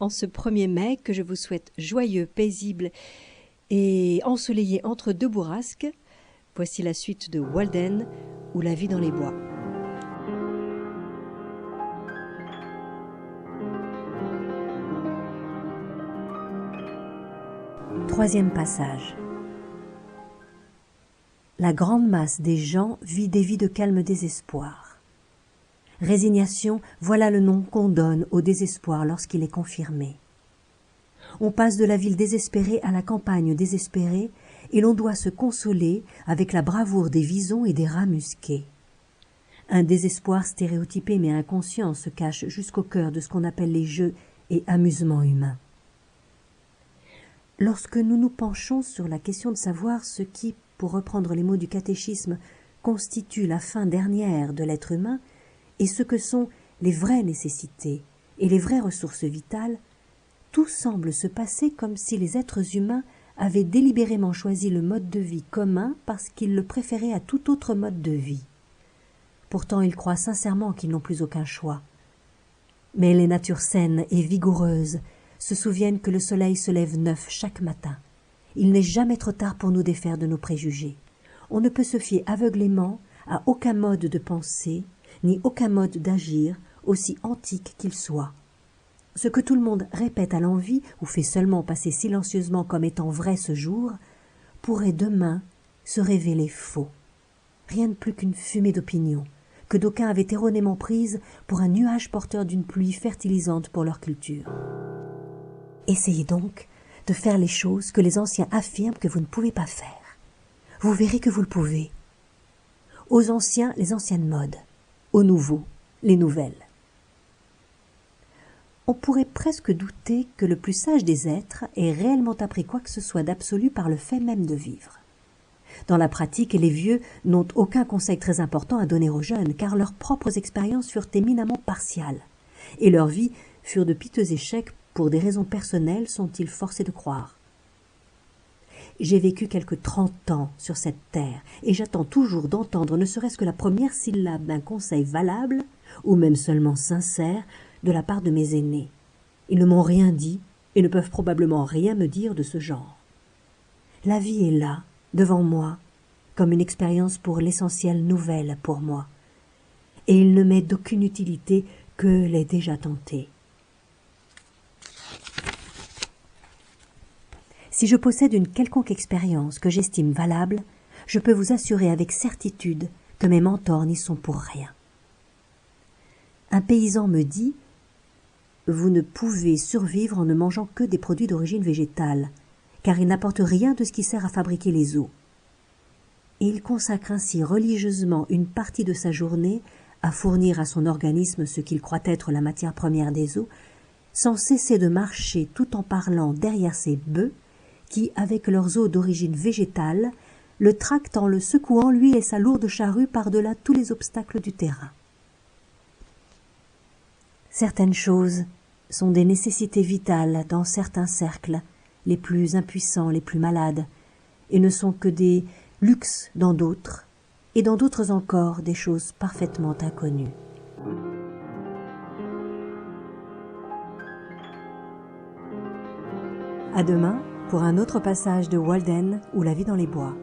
en ce 1er mai que je vous souhaite joyeux, paisible et ensoleillé entre deux bourrasques. Voici la suite de Walden ou La vie dans les bois. Troisième passage. La grande masse des gens vit des vies de calme désespoir. Résignation, voilà le nom qu'on donne au désespoir lorsqu'il est confirmé. On passe de la ville désespérée à la campagne désespérée, et l'on doit se consoler avec la bravoure des visons et des rats musqués. Un désespoir stéréotypé mais inconscient se cache jusqu'au cœur de ce qu'on appelle les jeux et amusements humains. Lorsque nous nous penchons sur la question de savoir ce qui, pour reprendre les mots du catéchisme, constitue la fin dernière de l'être humain, et ce que sont les vraies nécessités et les vraies ressources vitales, tout semble se passer comme si les êtres humains avaient délibérément choisi le mode de vie commun parce qu'ils le préféraient à tout autre mode de vie. Pourtant, ils croient sincèrement qu'ils n'ont plus aucun choix. Mais les natures saines et vigoureuses se souviennent que le soleil se lève neuf chaque matin. Il n'est jamais trop tard pour nous défaire de nos préjugés. On ne peut se fier aveuglément à aucun mode de pensée, ni aucun mode d'agir, aussi antique qu'il soit. Ce que tout le monde répète à l'envi, ou fait seulement passer silencieusement comme étant vrai ce jour, pourrait demain se révéler faux. Rien de plus qu'une fumée d'opinion, que d'aucuns avaient erronément prise pour un nuage porteur d'une pluie fertilisante pour leur culture. Essayez donc de faire les choses que les anciens affirment que vous ne pouvez pas faire. Vous verrez que vous le pouvez. Aux anciens, les anciennes modes. Aux nouveaux, les nouvelles. On pourrait presque douter que le plus sage des êtres ait réellement appris quoi que ce soit d'absolu par le fait même de vivre. Dans la pratique, les vieux n'ont aucun conseil très important à donner aux jeunes, car leurs propres expériences furent éminemment partiales, et leurs vies furent de piteux échecs pour des raisons personnelles, sont-ils forcés de croire. J'ai vécu quelque 30 ans sur cette terre, et j'attends toujours d'entendre ne serait-ce que la première syllabe d'un conseil valable, ou même seulement sincère, de la part de mes aînés. Ils ne m'ont rien dit, et ne peuvent probablement rien me dire de ce genre. La vie est là, devant moi, comme une expérience pour l'essentiel nouvelle pour moi, et il ne m'est d'aucune utilité que les déjà tentés. Si je possède une quelconque expérience que j'estime valable, je peux vous assurer avec certitude que mes mentors n'y sont pour rien. Un paysan me dit « Vous ne pouvez survivre en ne mangeant que des produits d'origine végétale, car ils n'apportent rien de ce qui sert à fabriquer les os. » Et il consacre ainsi religieusement une partie de sa journée à fournir à son organisme ce qu'il croit être la matière première des os, sans cesser de marcher tout en parlant derrière ses bœufs, qui, avec leurs os d'origine végétale, le tractent en le secouant, lui et sa lourde charrue, par-delà tous les obstacles du terrain. Certaines choses sont des nécessités vitales dans certains cercles, les plus impuissants, les plus malades, et ne sont que des luxes dans d'autres, et dans d'autres encore des choses parfaitement inconnues. À demain pour un autre passage de Walden ou La vie dans les bois.